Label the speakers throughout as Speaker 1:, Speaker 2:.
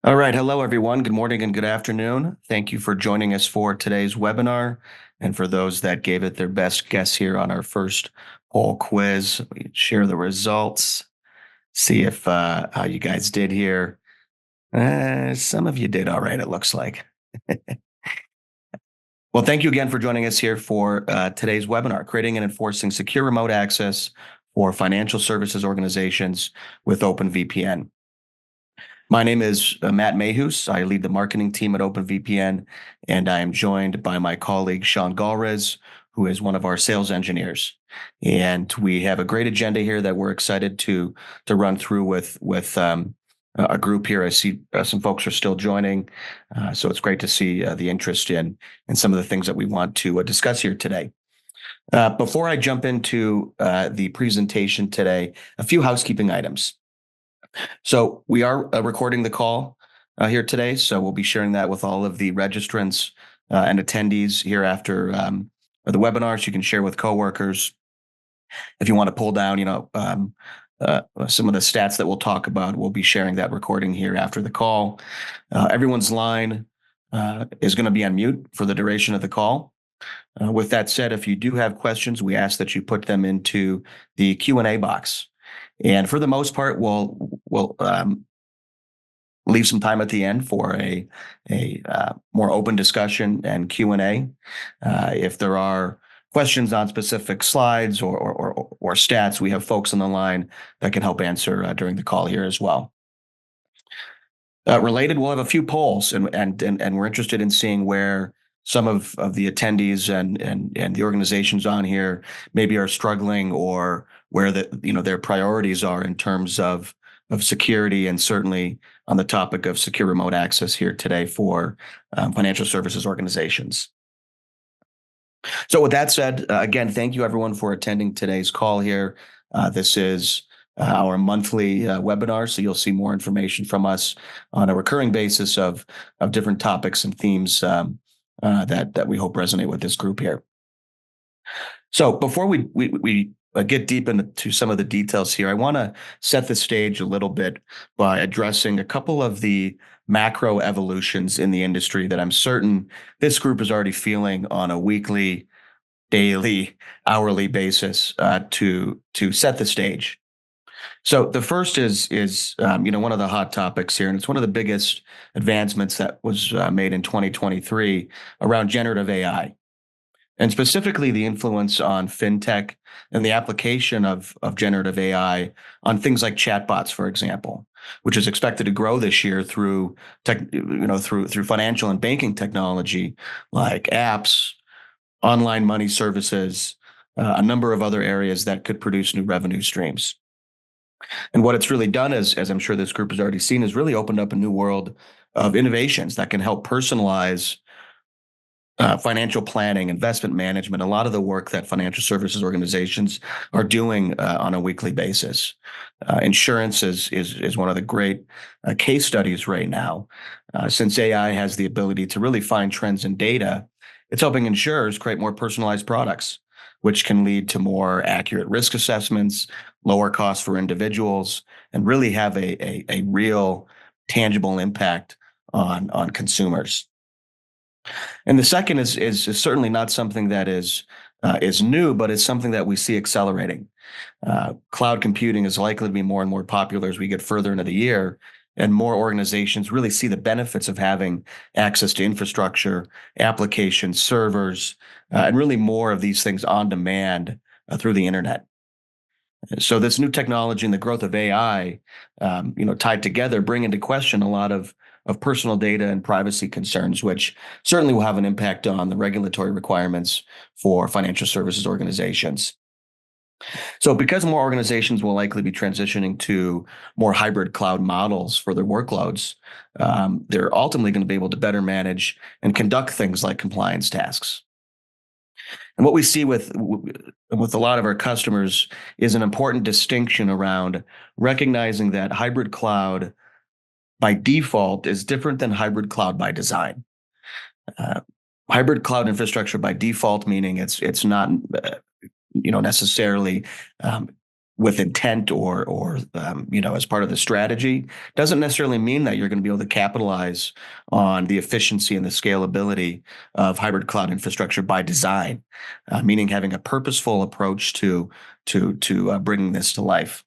Speaker 1: All right. Hello, everyone. Good morning and good afternoon. Thank you for joining us for today's webinar. And for those that gave it their best guess here on our first poll quiz, we share the results, see if how you guys did here. Some of you did all right, it looks like. Well, thank you again for joining us here for today's webinar, Creating and Enforcing Secure Remote Access for Financial Services Organizations with OpenVPN. My name is Matt Mayhus. I lead the marketing team at OpenVPN, and I am joined by my colleague, Sean Galrez, who is one of our sales engineers. And we have a great agenda here that we're excited to run through with a group here. I see some folks are still joining, so it's great to see the interest in some of the things that we want to discuss here today. Before I jump into the presentation today, a few housekeeping items. So we are recording the call here today, so we'll be sharing that with all of the registrants and attendees here after the webinar, so you can share with coworkers. If you want to pull down, some of the stats that we'll talk about, we'll be sharing that recording here after the call. Everyone's line is going to be on mute for the duration of the call. With that said, if you do have questions, we ask that you put them into the Q&A box. And for the most part, we'll leave some time at the end for a more open discussion and Q&A. If there are questions on specific slides or stats, we have folks on the line that can help answer during the call here as well. Related, we'll have a few polls, and we're interested in seeing where some of the attendees and the organizations on here maybe are struggling, or where their priorities are in terms of security, and certainly on the topic of secure remote access here today for financial services organizations. So with that said, again, thank you everyone for attending today's call here. This is our monthly webinar, so you'll see more information from us on a recurring basis of different topics and themes that we hope resonate with this group here. So before we get deep into some of the details here, I want to set the stage a little bit by addressing a couple of the macro evolutions in the industry that I'm certain this group is already feeling on a weekly, daily, hourly basis to set the stage. So the first is one of the hot topics here, and it's one of the biggest advancements that was made in 2023 around generative AI, and specifically the influence on fintech and the application of generative AI on things like chatbots, for example, which is expected to grow this year through through financial and banking technology like apps, online money services, a number of other areas that could produce new revenue streams. And what it's really done is, as I'm sure this group has already seen, is really opened up a new world of innovations that can help personalize financial planning, investment management, a lot of the work that financial services organizations are doing on a weekly basis. Insurance is one of the great case studies right now. Since AI has the ability to really find trends in data, it's helping insurers create more personalized products, which can lead to more accurate risk assessments, lower costs for individuals, and really have a real tangible impact on consumers. And the second is certainly not something that is new, but it's something that we see accelerating. Cloud computing is likely to be more and more popular as we get further into the year, and more organizations really see the benefits of having access to infrastructure, applications, servers, and really more of these things on demand through the internet. So this new technology and the growth of AI, tied together, bring into question a lot of personal data and privacy concerns, which certainly will have an impact on the regulatory requirements for financial services organizations. So because more organizations will likely be transitioning to more hybrid cloud models for their workloads, they're ultimately going to be able to better manage and conduct things like compliance tasks. And what we see with a lot of our customers is an important distinction around recognizing that hybrid cloud by default is different than hybrid cloud by design. Hybrid cloud infrastructure by default, meaning it's not necessarily with intent or as part of the strategy doesn't necessarily mean that you're going to be able to capitalize on the efficiency and the scalability of hybrid cloud infrastructure by design, meaning having a purposeful approach to bringing this to life.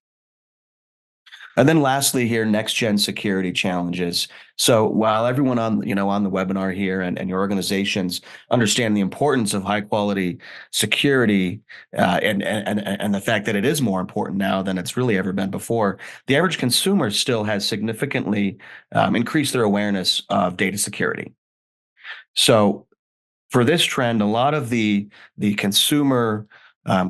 Speaker 1: And then lastly here, next gen security challenges. So while everyone on the webinar here and your organizations understand the importance of high quality security and the fact that it is more important now than it's really ever been before, the average consumer still has significantly increased their awareness of data security. So for this trend, a lot of the consumer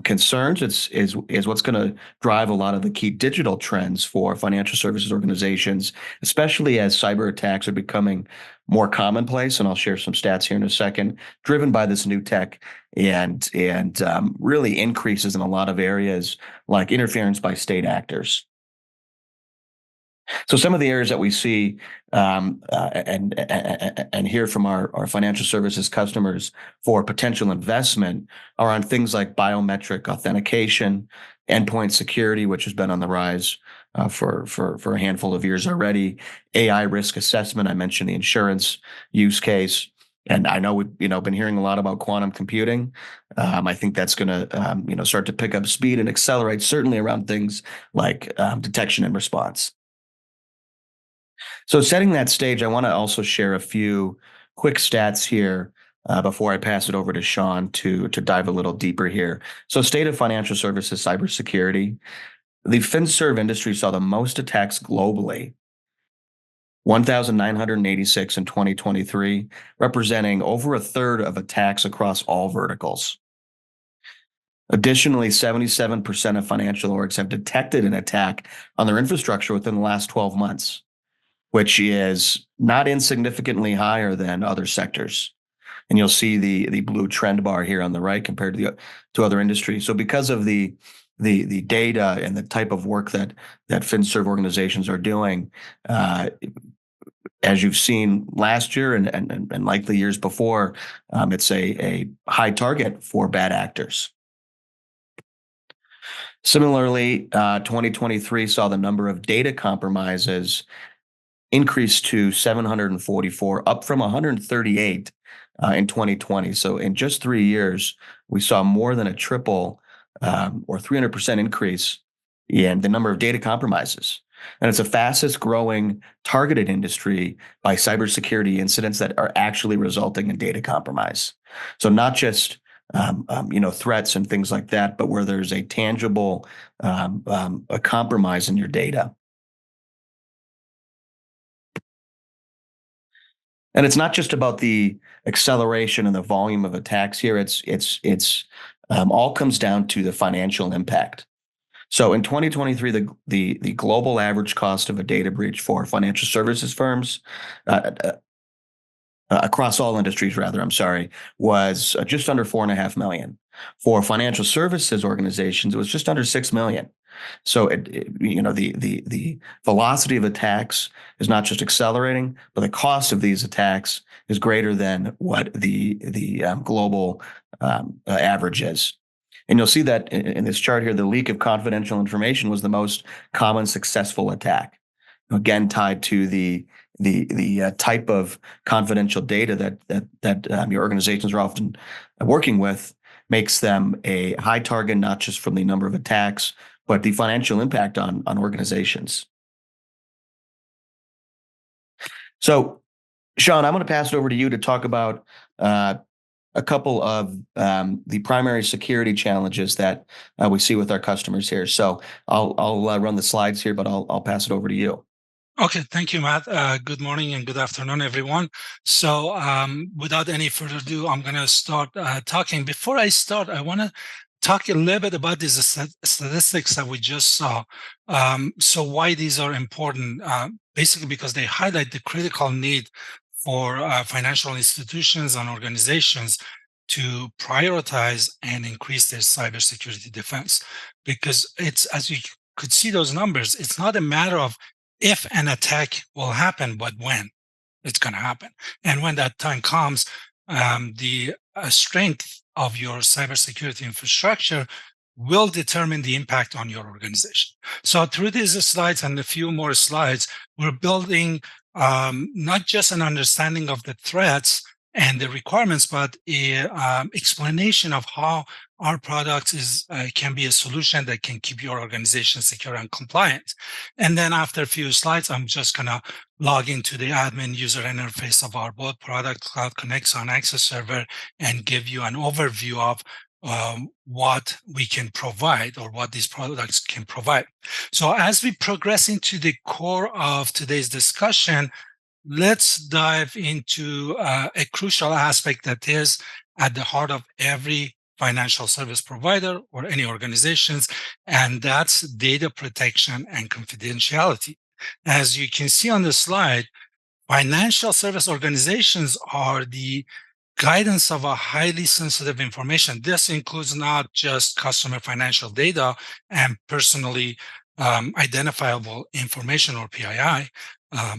Speaker 1: concerns is what's going to drive a lot of the key digital trends for financial services organizations, especially as cyber attacks are becoming more commonplace. And I'll share some stats here in a second, driven by this new tech and really increases in a lot of areas like interference by state actors. So some of the areas that we see and hear from our financial services customers for potential investment are on things like biometric authentication, endpoint security, which has been on the rise for a handful of years already, AI risk assessment. I mentioned the insurance use case. And I know we've been hearing a lot about quantum computing. I think that's going to start to pick up speed and accelerate, certainly around things like detection and response. So setting that stage, I want to also share a few quick stats here before I pass it over to Sean to dive a little deeper here. So state of financial services cybersecurity, the FinServ industry saw the most attacks globally, 1,986 in 2023, representing over a third of attacks across all verticals. Additionally, 77% of financial orgs have detected an attack on their infrastructure within the last 12 months, which is not insignificantly higher than other sectors. And you'll see the blue trend bar here on the right compared to other industries. So because of the data and the type of work that FinServ organizations are doing, as you've seen last year and likely years before, it's a high target for bad actors. Similarly, 2023 saw the number of data compromises increased to 744, up from 138 in 2020. So in just 3 years, we saw more than a triple or 300% increase in the number of data compromises. And it's the fastest growing targeted industry by cybersecurity incidents that are actually resulting in data compromise. So not just threats and things like that, but where there's a tangible a compromise in your data. And it's not just about the acceleration and the volume of attacks here. It's all comes down to the financial impact. So in 2023, the global average cost of a data breach for financial services firms across all industries, rather, I'm sorry, was just under 4.5 million. For financial services organizations, it was just under 6 million. So the velocity of attacks is not just accelerating, but the cost of these attacks is greater than what the global average is. And you'll see that in this chart here, the leak of confidential information was the most common successful attack. Again, tied to the type of confidential data that your organizations are often working with, makes them a high target, not just from the number of attacks, but the financial impact on organizations. So, Sean, I'm going to pass it over to you to talk about a couple of the primary security challenges that we see with our customers here. So I'll run the slides here, but I'll pass it over to you.
Speaker 2: Okay, thank you, Matt. Good morning and good afternoon, everyone. So without any further ado, I'm going to start talking. Before I start, I want to talk a little bit about these statistics that we just saw. So why these are important? Basically, because they highlight the critical need for financial institutions and organizations to prioritize and increase their cybersecurity defense. Because it's, as you could see those numbers, it's not a matter of if an attack will happen, but when it's going to happen. And when that time comes, the strength of your cybersecurity infrastructure will determine the impact on your organization. So through these slides and a few more slides, we're building not just an understanding of the threats and the requirements, but a explanation of how our product can be a solution that can keep your organization secure and compliant. And then after a few slides, I'm just gonna log into the admin user interface of our both product, Cloud Connect on Access Server, and give you an overview of what we can provide or what these products can provide. So as we progress into the core of today's discussion, let's dive into a crucial aspect that is at the heart of every financial service provider or any organizations, and that's data protection and confidentiality. As you can see on the slide, financial service organizations are the guidance of a highly sensitive information. This includes not just customer financial data and personally identifiable information or PII,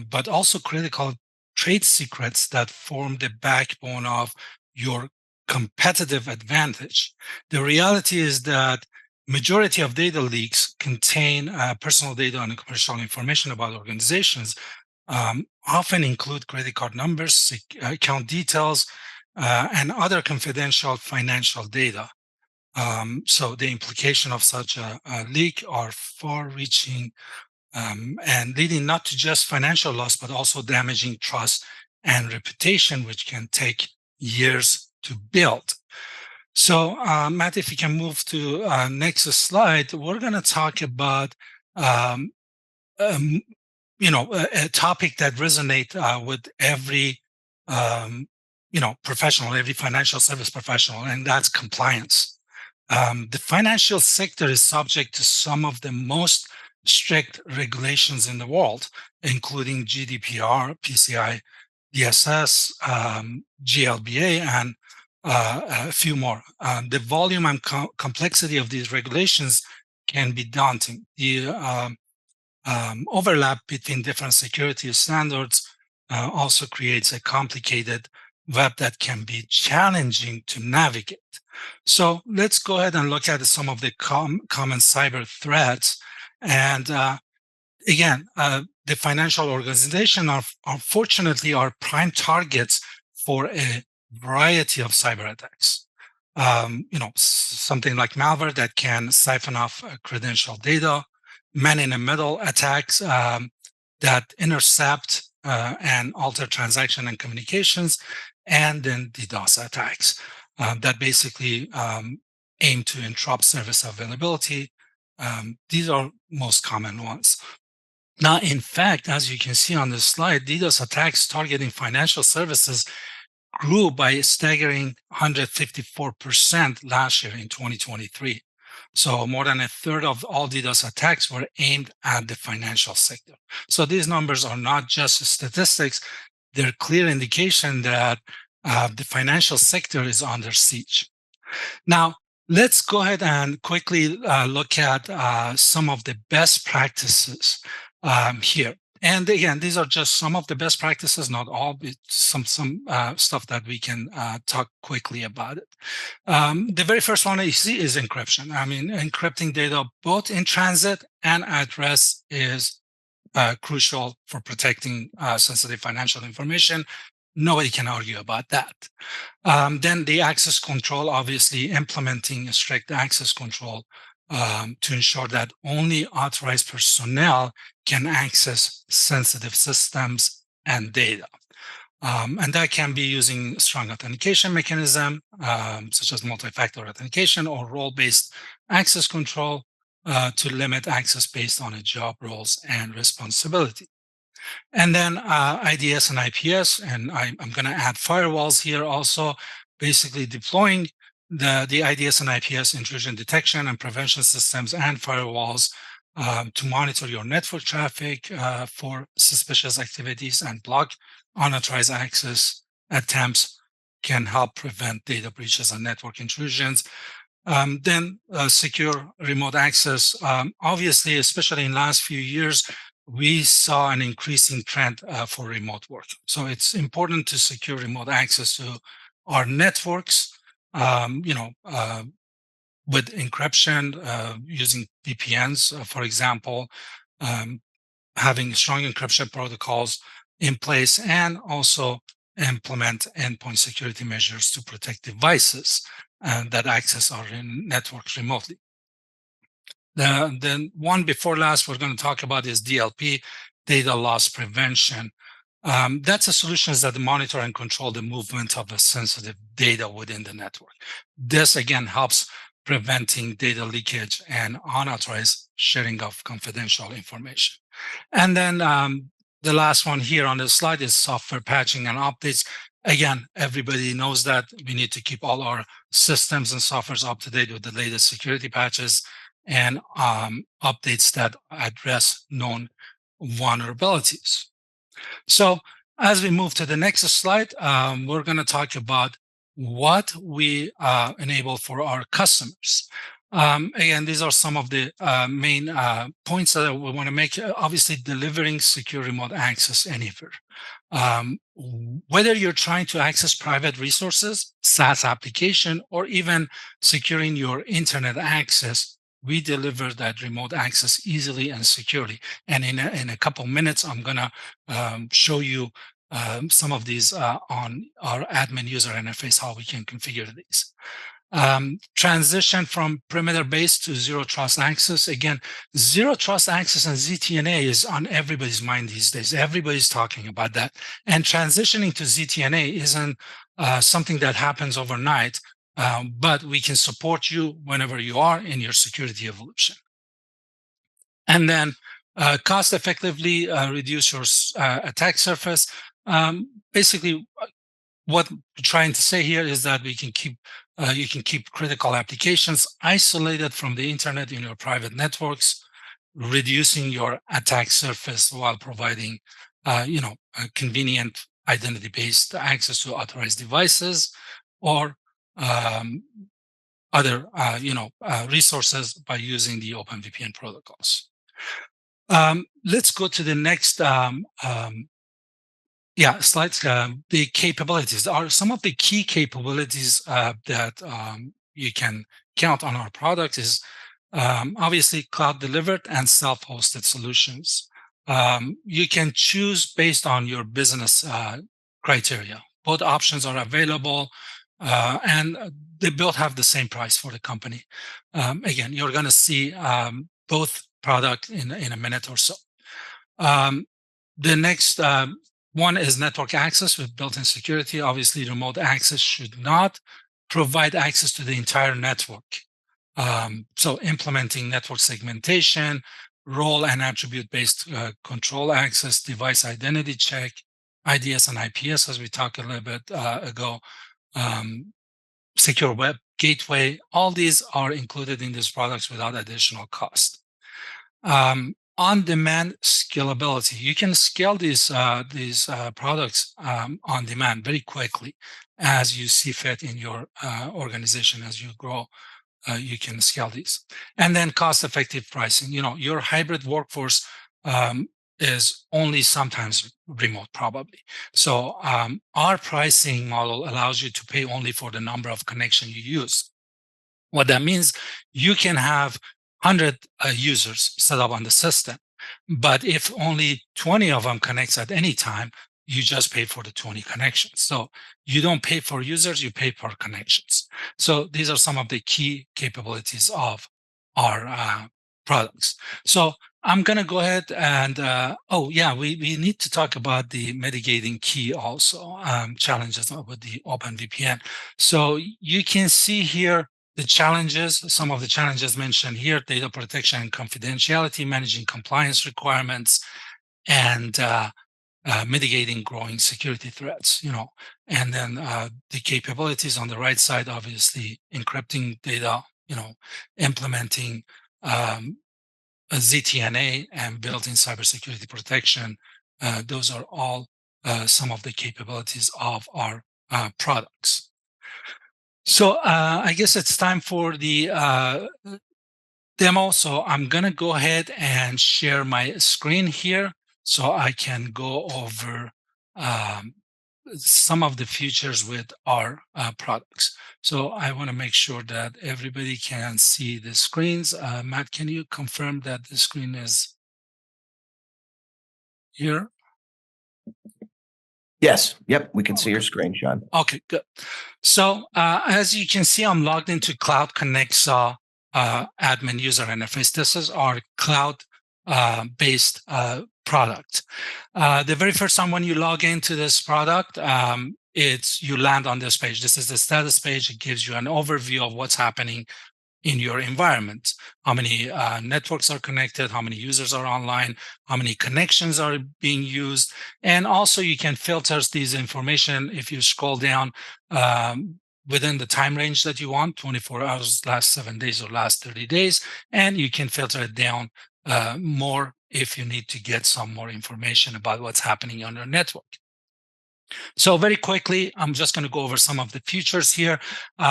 Speaker 2: but also critical trade secrets that form the backbone of your competitive advantage. The reality is that majority of data leaks contain personal data and commercial information about organizations, often include credit card numbers, account details, and other confidential financial data. So the implication of such a leak are far-reaching and leading not to just financial loss, but also damaging trust and reputation, which can take years to build. So, Matt, if you can move to next slide, we're going to talk about um, um, a topic that resonate with every professional, every financial service professional, and that's compliance. The financial sector is subject to some of the most strict regulations in the world, including GDPR, PCI DSS, GLBA, and a few more. The volume and complexity of these regulations can be daunting. The overlap between different security standards also creates a complicated web that can be challenging to navigate. So let's go ahead and look at some of the common cyber threats. And again, the financial organization are unfortunately are prime targets for a variety of cyber attacks. Something like malware that can siphon off credential data, man-in-the-middle attacks that intercept and alter transaction and communications, and then DDoS attacks that basically aim to interrupt service availability. These are most common ones. Now, in fact, as you can see on this slide, DDoS attacks targeting financial services grew by a staggering 154% last year in 2023. So more than a third of all DDoS attacks were aimed at the financial sector. So these numbers are not just statistics, they're clear indication that the financial sector is under siege. Now, let's go ahead and quickly look at some of the best practices here. And again, these are just some of the best practices, not all, but some stuff that we can talk quickly about it. The very first one you see is encryption. I mean, encrypting data both in transit and at rest is crucial for protecting sensitive financial information. Nobody can argue about that. Then the access control, obviously implementing a strict access control to ensure that only authorized personnel can access sensitive systems and data. And that can be using strong authentication mechanism, such as multi-factor authentication or role-based access control to limit access based on a job roles and responsibility. And then IDS and IPS, and I'm going to add firewalls here also, basically deploying the IDS and IPS intrusion detection and prevention systems and firewalls to monitor your network traffic for suspicious activities and block unauthorized access attempts can help prevent data breaches and network intrusions. Then secure remote access. Obviously, especially in the last few years, we saw an increasing trend for remote work. So it's important to secure remote access to our networks, with encryption, using VPNs, for example, um, having strong encryption protocols in place, and also implement endpoint security measures to protect devices that access our networks remotely. The one before last we're going to talk about is DLP, data loss prevention. That's a solution that monitor and control the movement of a sensitive data within the network. This again helps preventing data leakage and unauthorized sharing of confidential information. And then the last one here on the slide is software patching and updates. Again, everybody knows that we need to keep all our systems and softwares up to date with the latest security patches and updates that address known vulnerabilities. So as we move to the next slide, we're going to talk about what we enable for our customers. Again, these are some of the main points that we want to make. Obviously, delivering secure remote access anywhere. Whether you're trying to access private resources, SaaS application, or even securing your internet access, we deliver that remote access easily and securely. And in a couple minutes, I'm going to show you some of these on our admin user interface, how we can configure these. Transition from perimeter-based to zero trust access. Again, zero trust access and ZTNA is on everybody's mind these days. Everybody's talking about that. And transitioning to ZTNA isn't something that happens overnight, but we can support you whenever you are in your security evolution. And then cost effectively reduce your attack surface. Basically, what we're trying to say here is that we can keep you can keep critical applications isolated from the internet in your private networks, reducing your attack surface while providing a convenient identity-based access to authorized devices or other resources by using the OpenVPN protocols. Let's go to the next slides. The capabilities are some of the key capabilities that you can count on our product is obviously cloud delivered and self-hosted solutions. You can choose based on your business criteria. Both options are available and they both have the same price for the company. Again, you're going to see both product in a minute or so. The next one is network access with built-in security. Obviously, remote access should not provide access to the entire network. So implementing network segmentation, role and attribute-based control access, device identity check, IDS and IPS, as we talked a little bit ago, secure web gateway, all these are included in these products without additional cost. On-demand scalability. You can scale these products on demand very quickly as you see fit in your organization. As you grow, you can scale these. And then cost-effective pricing. Your hybrid workforce is only sometimes remote, probably. So our pricing model allows you to pay only for the number of connection you use. What that means, you can have 100 users set up on the system, but if only 20 of them connects at any time, you just pay for the 20 connections. So you don't pay for users, you pay per connections. So these are some of the key capabilities of our products. So I'm going to go ahead and, we need to talk about the mitigating key also, challenges with the OpenVPN. So you can see here the challenges, some of the challenges mentioned here: data protection and confidentiality, managing compliance requirements, and mitigating growing security threats, and then the capabilities on the right side, obviously encrypting data, implementing a ZTNA and built-in cybersecurity protection. Those are all some of the capabilities of our products. So I guess it's time for the demo. So I'm going to go ahead and share my screen here so I can go over some of the features with our products. So I want to make sure that everybody can see the screens. Matt, can you confirm that the screen is here?
Speaker 1: Yes. Yep. We can see your
Speaker 2: Okay.
Speaker 1: screen, Sean.
Speaker 2: Okay, good. So as you can see, I'm logged into Cloud Connexa admin user interface. This is our cloud based product. The very first time when you log into this product, you land on this page. This is the status page. It gives you an overview of what's happening in your environment. How many networks are connected, how many users are online, how many connections are being used. And also you can filter these information if you scroll down within the time range that you want, 24 hours, last 7 days or last 30 days. And you can filter it down more if you need to get some more information about what's happening on your network. So very quickly, I'm just going to go over some of the features here.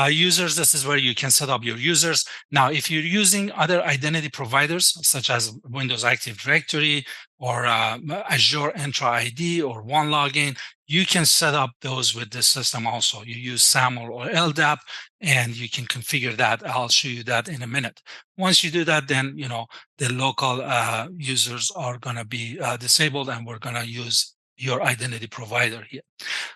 Speaker 2: Users, this is where you can set up your users. Now, if you're using other identity providers, such as Windows Active Directory or Azure Entra ID or OneLogin, you can set up those with this system also. You use SAML or LDAP, and you can configure that. I'll show you that in a minute. Once you do that, then the local users are going to be disabled, and we're going to use your identity provider here.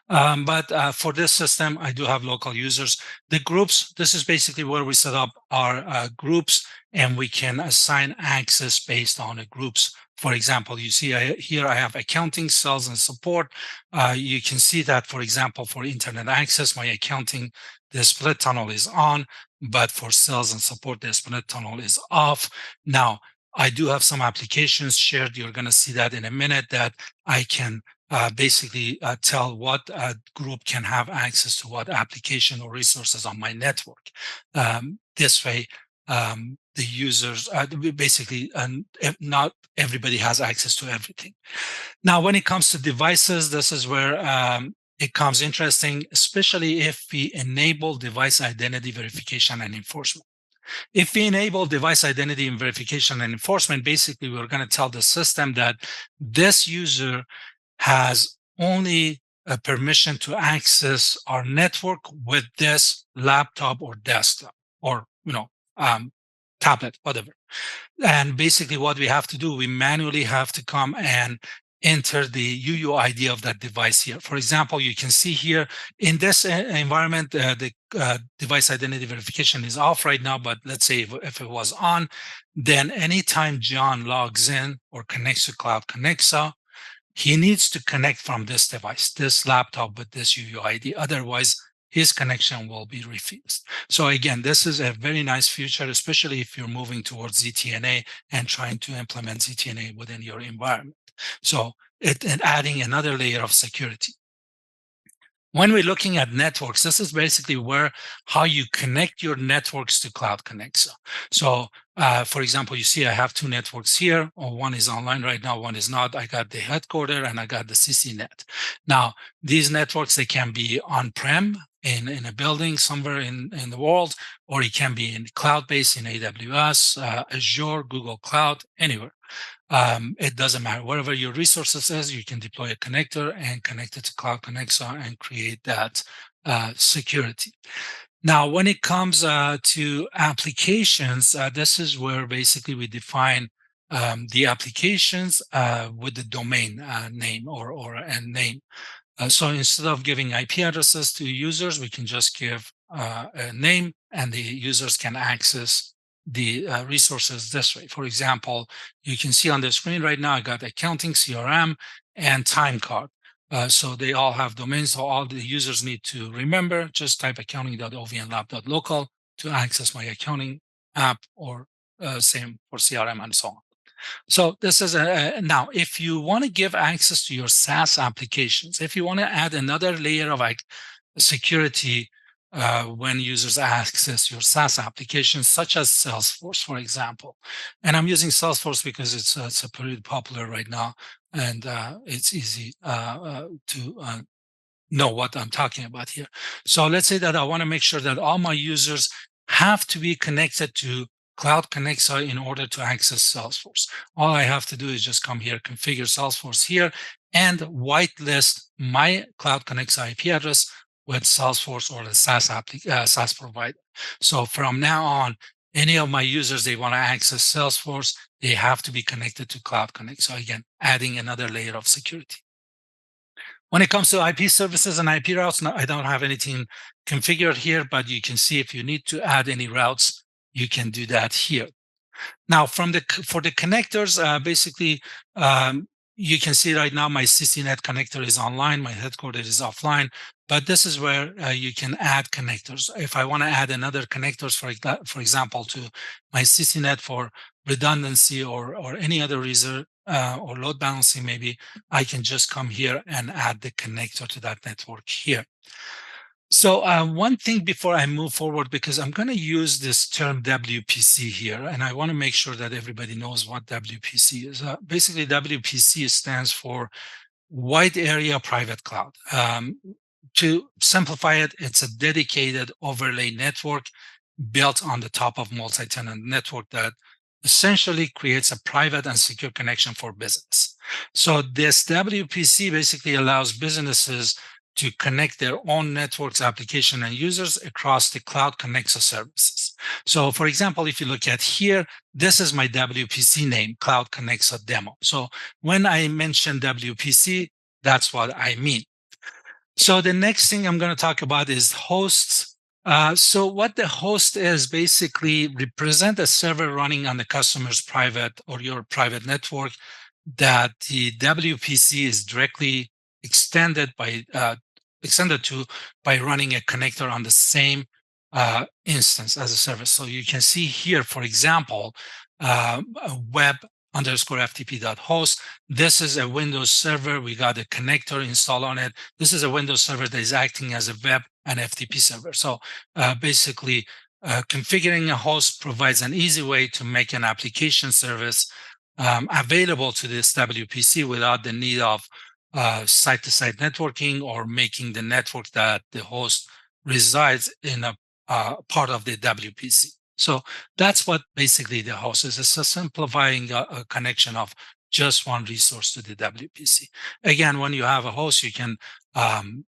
Speaker 2: But for this system, I do have local users. The groups, this is basically where we set up our groups, and we can assign access based on the groups. For example, you see here I have accounting, sales, and support. You can see that, for example, for internet access, my accounting, the split tunnel is on, but for sales and support, the split tunnel is off. Now, I do have some applications shared. You're going to see that in a minute, that I can basically tell what group can have access to what application or resources on my network. This way, the users basically, not everybody has access to everything. Now, when it comes to devices, this is where it comes interesting, especially if we enable device identity verification and enforcement. If we enable device identity and verification and enforcement, basically we're going to tell the system that this user has only a permission to access our network with this laptop or desktop or tablet, whatever. And basically what we have to do, we manually have to come and enter the UUID of that device here. For example, you can see here in this environment, the device identity verification is off right now, but let's say if it was on, then anytime John logs in or connects to Cloud Connexa, he needs to connect from this device, this laptop with this UUID. Otherwise, his connection will be refused. So again, this is a very nice feature, especially if you're moving towards ZTNA and trying to implement ZTNA within your environment. So and adding another layer of security. When we're looking at networks, this is basically how you connect your networks to Cloud Connexa. So, for example, you see I have two networks here. One is online right now, one is not. I got the headquarter and I got the CCNet. Now, these networks, they can be on-prem in a building somewhere in the world, or it can be in cloud-based in AWS, Azure, Google Cloud, anywhere. It doesn't matter. Wherever your resources is, you can deploy a connector and connect it to Cloud Connexa and create that security. Now, when it comes to applications, this is where basically we define the applications with the domain name or a name. So instead of giving IP addresses to users, we can just give a name, and the users can access the resources this way. For example, you can see on the screen right now, I got accounting, CRM, and time card. So they all have domains. So all the users need to remember, just type accounting.ovnlab.local to access my accounting app, or same for CRM and so on. So this is now, if you want to give access to your SaaS applications, if you want to add another layer of security when users access your SaaS applications, such as Salesforce, for example. And I'm using Salesforce because it's a pretty popular right now, and it's easy to know what I'm talking about here. So let's say that I want to make sure that all my users have to be connected to Cloud Connexa in order to access Salesforce. All I have to do is just come here, configure Salesforce here, and whitelist my Cloud Connexa IP address with Salesforce or the SaaS provider. So from now on, any of my users, they want to access Salesforce, they have to be connected to Cloud Connect. So again, adding another layer of security. When it comes to IP services and IP routes, I don't have anything configured here, but you can see if you need to add any routes, you can do that here. Now, for the connectors, basically, you can see right now my CCNet connector is online, my headquarters is offline, but this is where you can add connectors. If I want to add another connectors, for example, to my CCNet for redundancy or any other reason, or load balancing, maybe I can just come here and add the connector to that network here. So one thing before I move forward, because I'm going to use this term WPC here, and I want to make sure that everybody knows what WPC is. Basically, WPC stands for Wide Area Private Cloud. To simplify it, it's a dedicated overlay network built on the top of multi-tenant network that essentially creates a private and secure connection for business. So this WPC basically allows businesses to connect their own networks, application, and users across the Cloud Connexa services. So for example, if you look at here, this is my WPC name, Cloud Connexa demo. So when I mention WPC, that's what I mean. So the next thing I'm going to talk about is hosts. So what the host is basically represent a server running on the customer's private or your private network that the WPC is directly extended to by running a connector on the same instance as a service. So you can see here, for example, web_ftp.host. This is a Windows server. We got a connector installed on it. This is a Windows server that is acting as a web and FTP server. So basically, configuring a host provides an easy way to make an application service available to this WPC without the need of site-to-site networking or making the network that the host resides in a part of the WPC. So that's what basically the host is. It's a simplifying a connection of just one resource to the WPC. Again, when you have a host, you can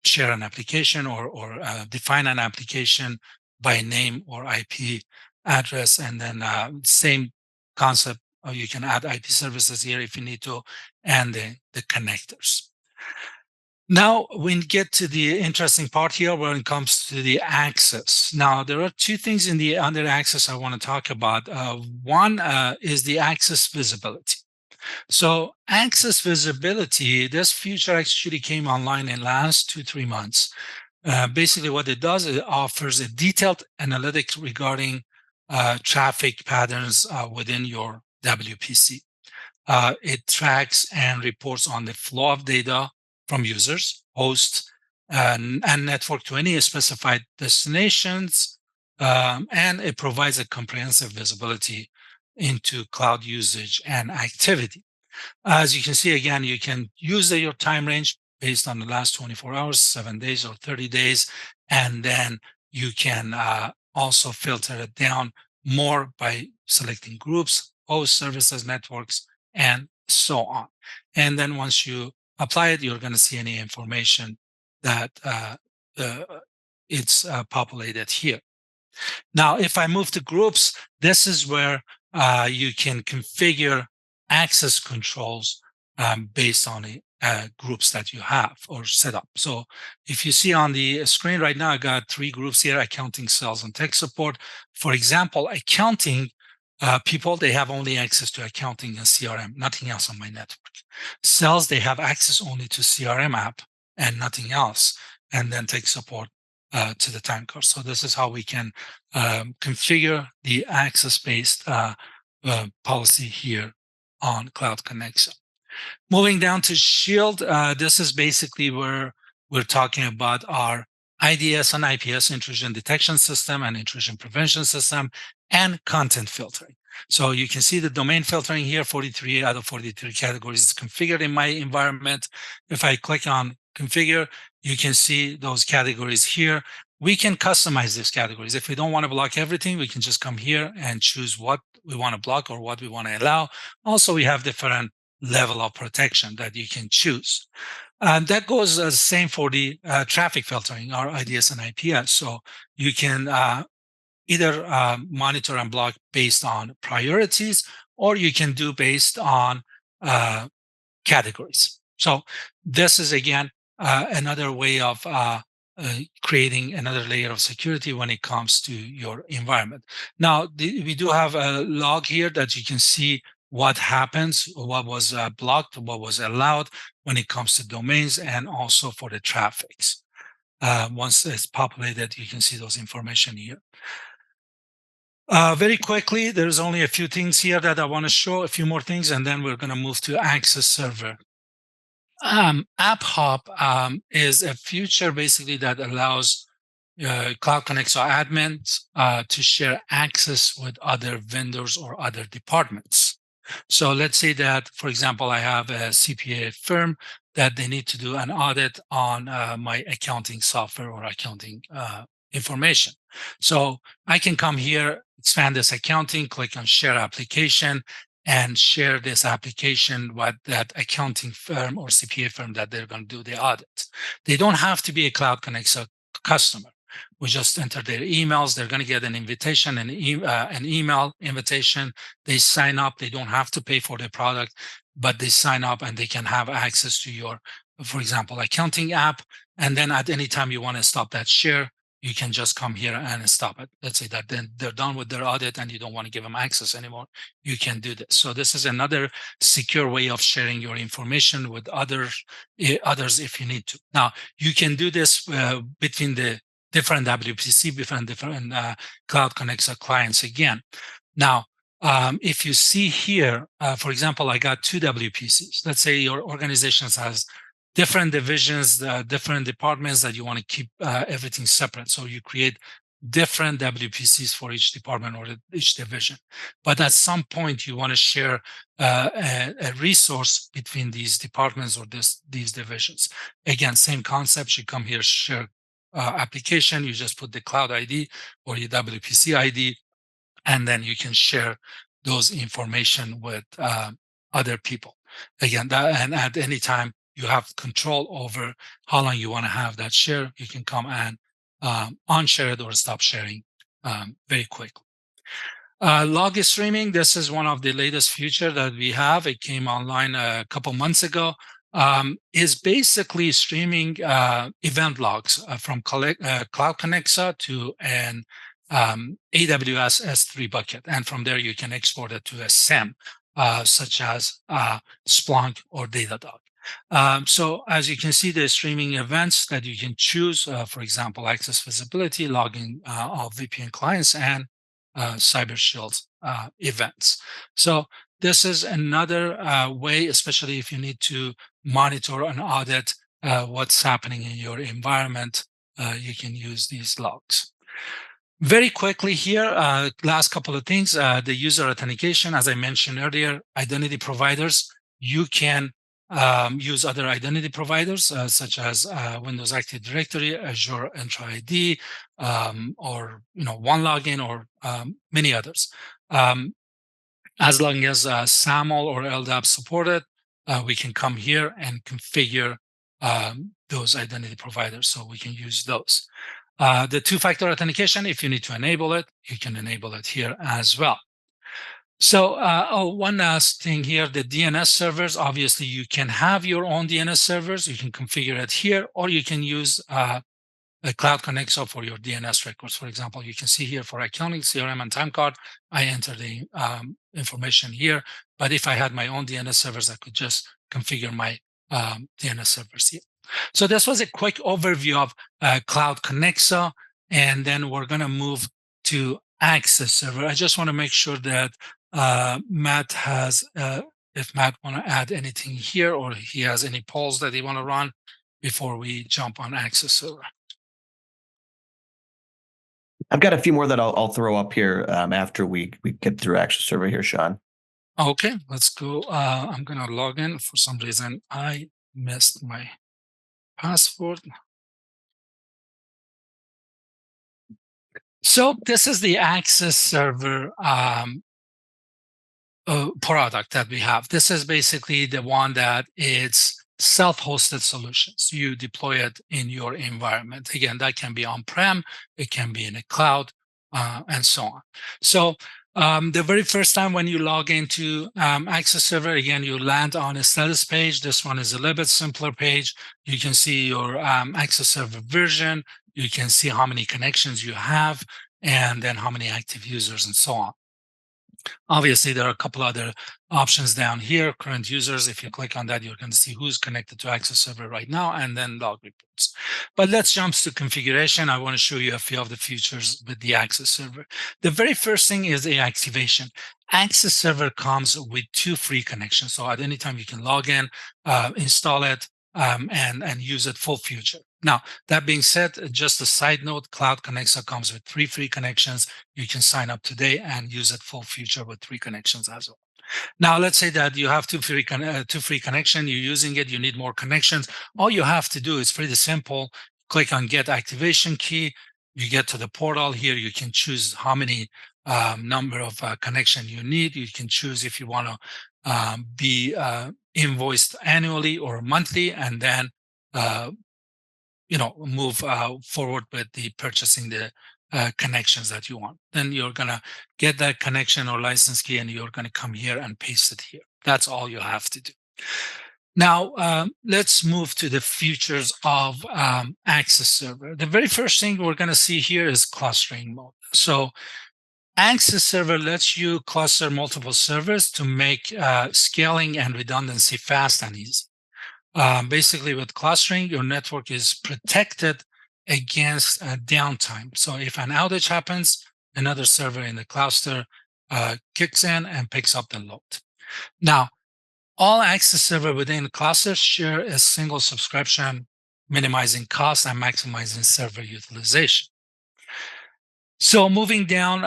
Speaker 2: share an application or define an application by name or IP address, and then same concept. You can add IP services here if you need to, and the connectors. Now we get to the interesting part here when it comes to the access. Now there are two things in the under access I want to talk about. One is the access visibility. So access visibility, this feature actually came online in last 2-3 months. Basically what it does, it offers a detailed analytics regarding traffic patterns within your WPC. It tracks and reports on the flow of data from users, hosts, and network to any specified destinations, and it provides a comprehensive visibility into cloud usage and activity. As you can see, again, you can use your time range based on the last 24 hours, 7 days, or 30 days, and then you can also filter it down more by selecting groups, hosts, services, networks, and so on. And then once you apply it, you're going to see any information that it's populated here. Now, if I move to groups, this is where you can configure access controls based on the groups that you have or set up. So if you see on the screen right now, I got 3 groups here: accounting, sales, and tech support. For example, accounting people, they have only access to accounting and CRM, nothing else on my network. Sales, they have access only to CRM app and nothing else, and then tech support to the time card. So this is how we can configure the access-based policy here on Cloud Connexa. Moving down to Shield, this is basically where we're talking about our IDS and IPS, intrusion detection system and intrusion prevention system, and content filtering. So you can see the domain filtering here, 43 out of 43 categories is configured in my environment. If I click on configure, you can see those categories here. we can customize these categories. If we don't want to block everything, we can just come here and choose what we want to block or what we want to allow. Also, we have different level of protection that you can choose. And that goes the same for the traffic filtering, or IDS and IPS. So you can either monitor and block based on priorities, or you can do based on categories. So this is again another way of creating another layer of security when it comes to your environment. Now, we do have a log here that you can see what happens, what was blocked, what was allowed when it comes to domains, and also for the traffics. Once it's populated, you can see those information here. Very quickly, there's only a few things here that I want to show, a few more things, and then we're going to move to Access Server. App Hop is a feature basically that allows Cloud Connect admins to share access with other vendors or other departments. So let's say that, for example, I have a CPA firm that they need to do an audit on my accounting software or accounting information. So I can come here, expand this accounting, click on share application, and share this application with that accounting firm or CPA firm that they're going to do the audit. They don't have to be a Cloud Connect customer. We just enter their emails. They're going to get an invitation, an email invitation. They sign up. They don't have to pay for the product, but they sign up and they can have access to your, for example, accounting app. And then at any time you want to stop that share, you can just come here and stop it. Let's say that then they're done with their audit and you don't want to give them access anymore. You can do this. So this is another secure way of sharing your information with others if you need to. Now, you can do this between the different WPC, different Cloud Connect clients again. Now, if you see here, for example, I got two WPCs. Let's say your organization has different divisions, different departments that you want to keep everything separate. So you create different WPCs for each department or each division. But at some point, you want to share a resource between these departments or these divisions. Again, same concept. You come here, share application. You just put the cloud ID or your WPC ID, and then you can share those information with other people. Again, and at any time, you have control over how long you want to have that share. You can come and unshare it or stop sharing very quickly. Log streaming, this is one of the latest feature that we have. It came online a couple months ago. Is basically streaming event logs from Cloud Connect to an AWS S3 bucket. And from there, you can export it to a SIEM, such as Splunk or Datadog. So as you can see, the streaming events that you can choose, for example, access visibility, logging of VPN clients, and Cyber Shield events. So this is another way, especially if you need to monitor and audit what's happening in your environment, you can use these logs. Very quickly here, last couple of things, the user authentication, as I mentioned earlier, identity providers, you can use other identity providers such as Windows Active Directory, Azure Entra ID, or OneLogin, or many others. As long as SAML or LDAP supported, we can come here and configure those identity providers, so we can use those. The two-factor authentication, if you need to enable it, you can enable it here as well. So, one last thing here, the DNS servers, obviously you can have your own DNS servers, you can configure it here, or you can use a Cloud Connect for your DNS records. For example, you can see here for accounting, CRM, and time card, I enter the information here. But if I had my own DNS servers, I could just configure my DNS servers here. So this was a quick overview of Cloud Connect, and then we're going to move to Access Server. I just want to make sure that Matt has, if Matt want to add anything here, or he has any polls that he want to run before we jump on Access Server.
Speaker 1: I've got a few more that I'll throw up here after we get through Access Server here, Sean.
Speaker 2: Okay, let's go. I'm going to log in. For some reason, I missed my password. So this is the Access Server product that we have. This is basically the one that it's self-hosted solutions. You deploy it in your environment. Again, that can be on-prem, it can be in a cloud, and so on. So the very first time when you log into Access Server, again, you land on a status page. This one is a little bit simpler page. You can see your Access Server version. You can see how many connections you have, and then how many active users and so on. Obviously, there are a couple other options down here. Current users, if you click on that, you're going to see who's connected to Access Server right now, and then log reports. But let's jump to configuration. I want to show you a few of the features with the Access Server. The very first thing is the activation. Access Server comes with 2 free connections. So at any time you can log in, install it, and use it full feature. Now, that being said, just a side note, Cloud Connexa comes with 3 free connections. You can sign up today and use it full feature with 3 connections as well. Now, let's say that you have two free connection, you're using it, you need more connections. All you have to do is pretty simple. Click on Get Activation Key. You get to the portal here. You can choose how many number of connection you need. You can choose if you want to be invoiced annually or monthly, and then move forward with the purchasing the connections that you want. Then you're gonna get that connection or license key, and you're gonna come here and paste it here. That's all you have to do. Now, let's move to the features of Access Server. The very first thing we're gonna see here is clustering mode. So Access Server lets you cluster multiple servers to make scaling and redundancy fast and easy. Basically, with clustering, your network is protected against downtime. So if an outage happens, another server in the cluster kicks in and picks up the load. Now, all Access Server within clusters share a single subscription, minimizing cost and maximizing server utilization. So moving down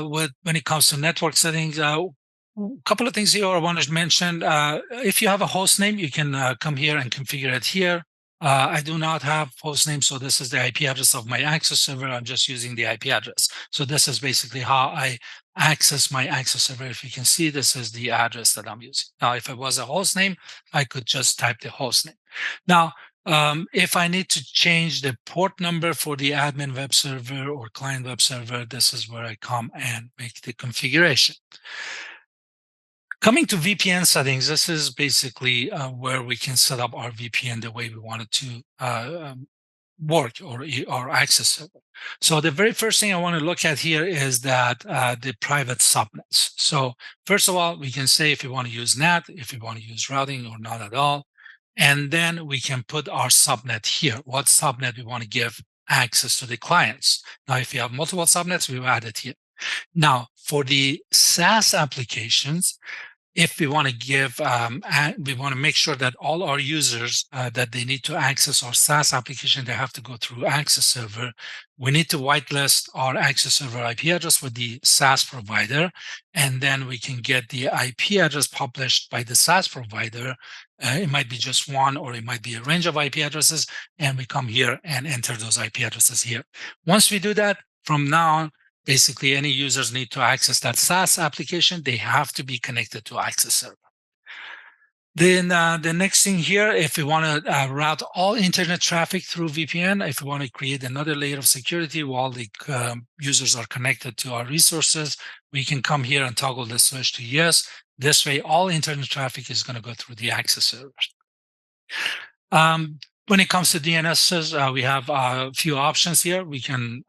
Speaker 2: when it comes to network settings, a couple of things here I want to mention. If you have a host name, you can come here and configure it here. I do not have host name, so this is the IP address of my Access Server. I'm just using the IP address. So this is basically how I access my Access Server. If you can see, this is the address that I'm using. Now, if it was a host name, I could just type the host name. Now, if I need to change the port number for the admin web server or client web server, this is where I come and make the configuration. Coming to VPN settings, this is basically where we can set up our VPN the way we want it to work or Access Server. So the very first thing I want to look at here is that the private subnets. So first of all, we can say if you want to use NAT, if you want to use routing or not at all. And then we can put our subnet here, what subnet we want to give access to the clients. Now, if you have multiple subnets, we will add it here. Now, for the SaaS applications, if we want to give, we want to make sure that all our users that they need to access our SaaS application, they have to go through Access Server. We need to whitelist our Access Server IP address with the SaaS provider, and then we can get the IP address published by the SaaS provider. It might be just one, or it might be a range of IP addresses, and we come here and enter those IP addresses here. Once we do that, from now on, basically, any users need to access that SaaS application, they have to be connected to Access Server. Then the next thing here, if we want to route all internet traffic through VPN, if we want to create another layer of security while the users are connected to our resources, we can come here and toggle the switch to yes. This way, all internet traffic is going to go through the Access Servers. When it comes to DNSs, we have a few options here. We can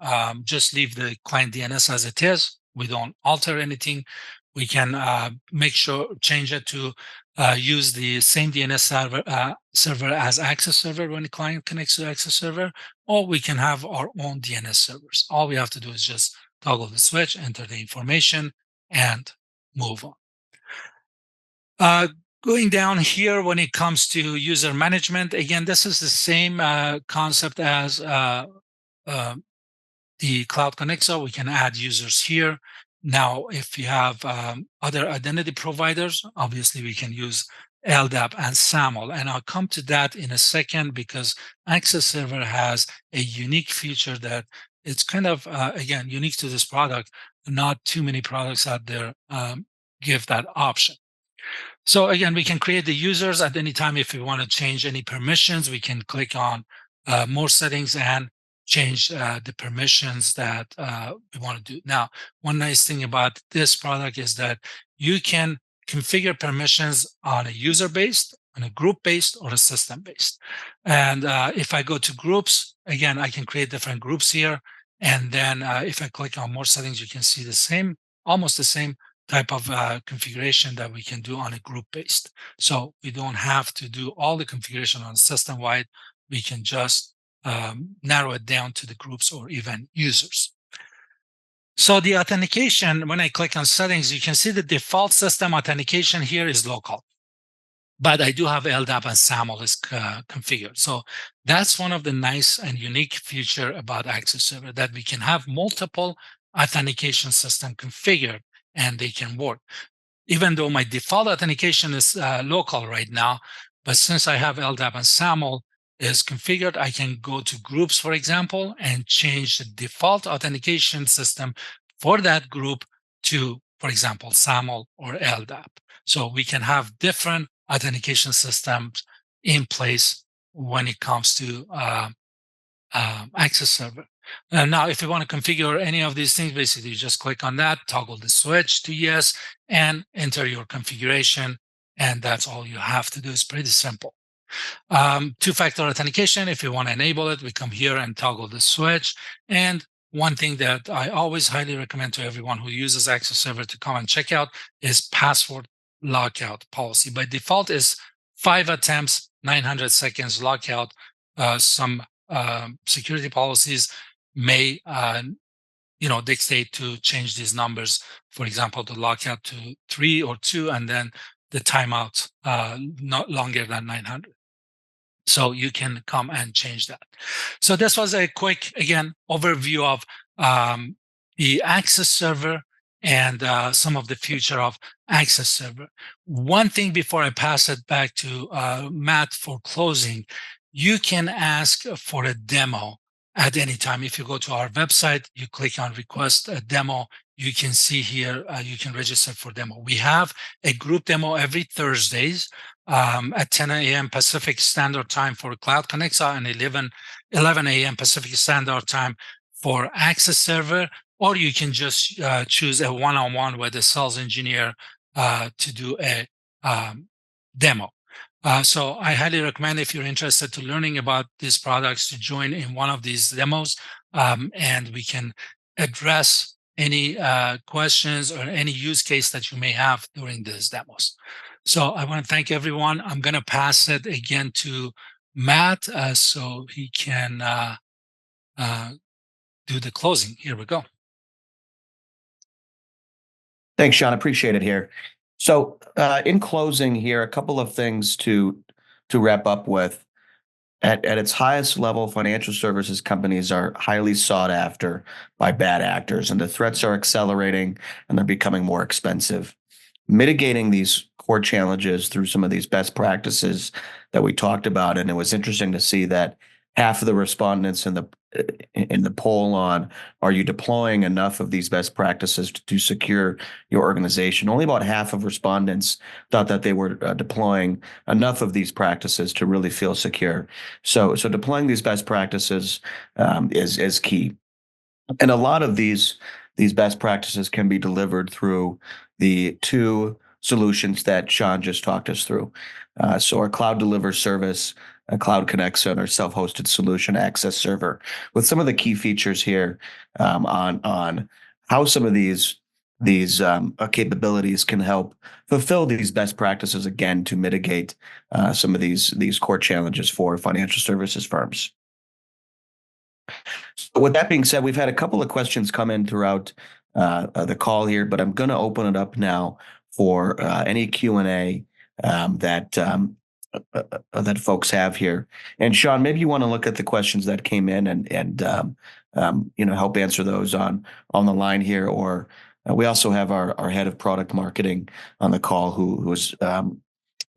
Speaker 2: just leave the client DNS as it is. We don't alter anything. We can change it to use the same DNS server as Access Server when the client connects to Access Server, or we can have our own DNS servers. All we have to do is just toggle the switch, enter the information, and move on. Going down here, when it comes to user management, again, this is the same concept as the Cloud Connexa. We can add users here. Now, if you have other identity providers, obviously we can use LDAP and SAML. And I'll come to that in a second because Access Server has a unique feature that It's kind of, again, unique to this product. Not too many products out there give that option. So again, we can create the users at any time. If we want to change any permissions, we can click on more settings and change the permissions that we want to do. Now, one nice thing about this product is that you can configure permissions on a user based, on a group based, or a system based. And if I go to groups, again, I can create different groups here. And then if I click on more settings, you can see the same, almost the same type of configuration that we can do on a group based. So we don't have to do all the configuration on system wide. We can just narrow it down to the groups or even users. So the authentication, when I click on settings, you can see the default system authentication here is local, but I do have LDAP and SAML is configured. So that's one of the nice and unique feature about Access Server, that we can have multiple authentication system configured and they can work. Even though my default authentication is local right now, but since I have LDAP and SAML is configured, I can go to groups, for example, and change the default authentication system for that group to, for example, SAML or LDAP. So we can have different authentication systems in place when it comes to Access Server. Now, if you want to configure any of these things, basically you just click on that, toggle the switch to yes, and enter your configuration. And that's all you have to do. It's pretty simple. Two-factor authentication, if you want to enable it, we come here and toggle the switch. And one thing that I always highly recommend to everyone who uses Access Server to come and check out is password lockout policy. By default is 5 attempts, 900 seconds lockout. Some security policies may dictate to change these numbers. For example, the lockout to 3 or 2, and then the timeout not longer than 900. So you can come and change that. So this was a quick, again, overview of the Access Server and some of the future of Access Server. One thing before I pass it back to Matt for closing, you can ask for a demo at any time. If you go to our website, you click on request a demo, you can see here, you can register for demo. We have a group demo every Thursdays at 10 a.m. Pacific Standard Time for Cloud Connexa and 11 a.m. Pacific Standard Time for Access Server, or you can just choose a one-on-one with a sales engineer to do a demo. So I highly recommend, if you're interested to learning about these products, to join in one of these demos, and we can address any questions or any use case that you may have during these demos. So I want to thank everyone. I'm going to pass it again to Matt so he can do the closing. Here we go.
Speaker 1: Thanks, Sean. Appreciate it here. So in closing here, a couple of things to wrap up with. At its highest level, financial services companies are highly sought after by bad actors, and the threats are accelerating and they're becoming more expensive. Mitigating these core challenges through some of these best practices that we talked about, and it was interesting to see that half of the respondents in the poll on are you deploying enough of these best practices to secure your organization, only about half of respondents thought that they were deploying enough of these practices to really feel secure. So deploying these best practices is key. And a lot of these best practices can be delivered through the two solutions that Sean just talked us through. So our cloud deliver service, a Cloud Connexa, and our self-hosted solution, Access Server, with some of the key features here on how some of these capabilities can help fulfill these best practices, again, to mitigate some of these core challenges for financial services firms. So with that being said, we've had a couple of questions come in throughout the call here, but I'm going to open it up now for any Q&A that folks have here. And Sean, maybe you want to look at the questions that came in and help answer those on the line here. Or we also have our head of product marketing on the call who is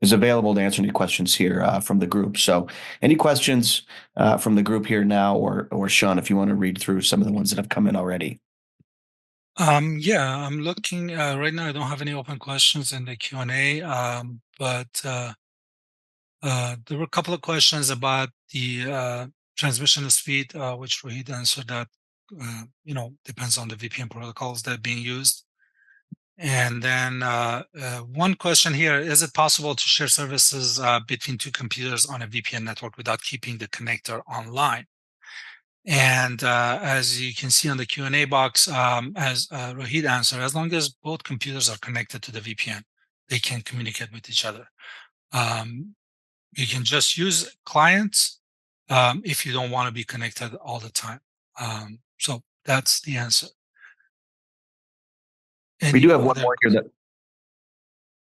Speaker 1: is available to answer any questions here from the group. So, any questions from the group here now, or Sean, if you want to read through some of the ones that have come in already.
Speaker 2: Yeah, I'm looking right now. I don't have any open questions in the Q&A, but there were a couple of questions about the transmission speed, which Rohit answered that, depends on the VPN protocols that are being used. And then one question here, is it possible to share services between two computers on a VPN network without keeping the connector online? And as you can see on the Q&A box, as Rohit answered, as long as both computers are connected to the VPN, they can communicate with each other. You can just use clients if you don't want to be connected all the time. So that's the answer.
Speaker 1: We do
Speaker 2: Any
Speaker 1: have one
Speaker 2: other?
Speaker 1: more here that,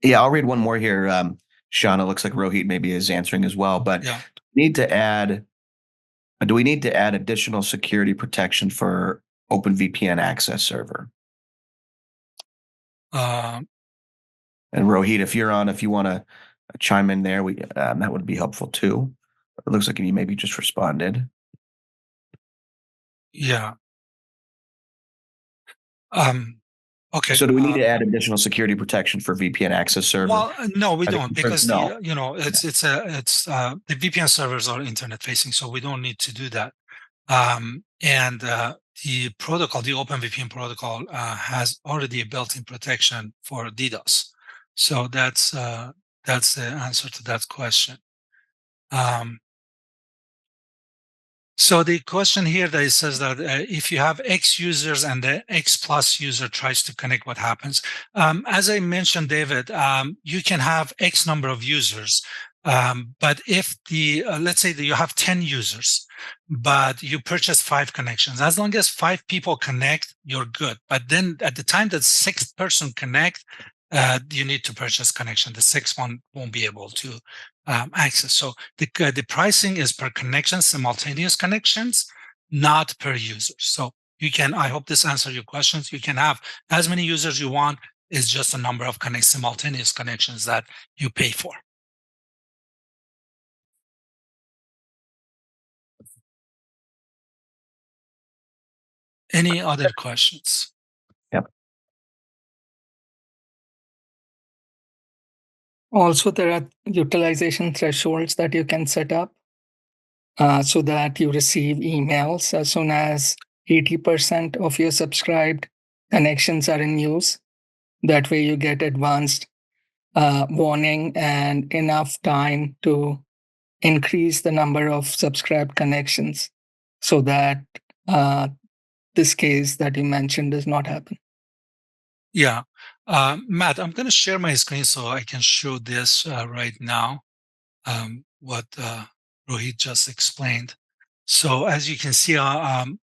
Speaker 1: yeah, I'll read one more here. Sean, it looks like Rohit maybe is answering as well, but
Speaker 2: Yeah.
Speaker 1: do we need to add additional security protection for OpenVPN access server?
Speaker 2: Uh,
Speaker 1: And Rohit, if you're on, if you want to chime in there, that would be helpful too. It looks like you maybe just responded.
Speaker 2: yeah. Okay.
Speaker 1: So do we need to add additional security protection for VPN access server?
Speaker 2: Well, no, we
Speaker 1: I
Speaker 2: don't,
Speaker 1: think
Speaker 2: because
Speaker 1: no.
Speaker 2: the VPN servers are internet facing, so we don't need to do that. And the protocol, the OpenVPN protocol, has already a built-in protection for DDoS. So that's the answer to that question. So the question here that it says that if you have X users and the X plus user tries to connect, what happens? As I mentioned, David, you can have X number of users, but if let's say that you have 10 users, but you purchase 5 connections, as long as 5 people connect, you're good. But then at the time that 6th person connect, you need to purchase connection. The 6th one won't be able to access. So the pricing is per connection, simultaneous connections, not per user. So you can, I hope this answers your questions. You can have as many users you want. It's just a number of simultaneous connections that you pay for. Any other questions?
Speaker 1: Yep.
Speaker 3: Also, there are utilization thresholds that you can set up so that you receive emails as soon as 80% of your subscribed connections are in use. That way, you get advanced warning and enough time to increase the number of subscribed connections so that this case that you mentioned does not happen.
Speaker 2: Yeah. Matt, I'm going to share my screen so I can show this right now, what Rohit just explained. So as you can see on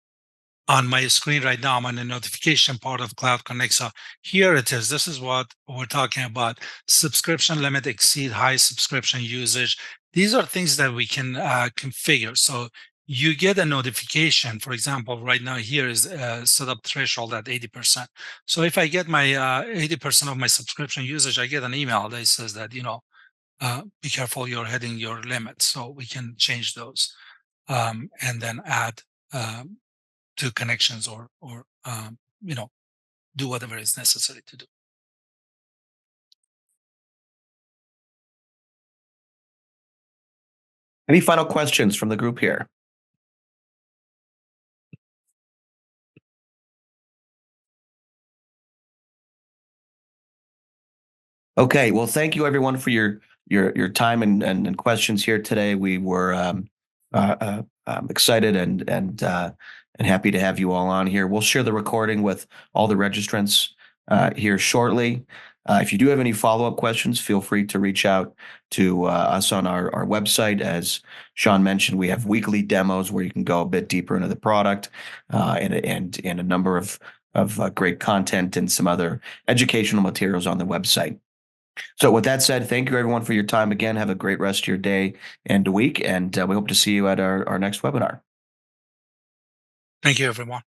Speaker 2: my screen right now, I'm on the notification part of Cloud Connect. So here it is. This is what we're talking about. Subscription limit exceed high subscription usage. These are things that we can configure. So you get a notification. For example, right now here is set up threshold at 80%. So if I get my 80% of my subscription usage, I get an email that says that, be careful, you're hitting your limit. So we can change those and then add to connections or do whatever is necessary to do.
Speaker 1: Any final questions from the group here? Okay, well, thank you everyone for your time and questions here today. We were excited and happy to have you all on here. We'll share the recording with all the registrants here shortly. If you do have any follow-up questions, feel free to reach out to us on our website. As Sean mentioned, we have weekly demos where you can go a bit deeper into the product and a number of great content and some other educational materials on the website. So with that said, thank you everyone for your time again. Have a great rest of your day and week, and we hope to see you at our next webinar.
Speaker 2: Thank you, everyone.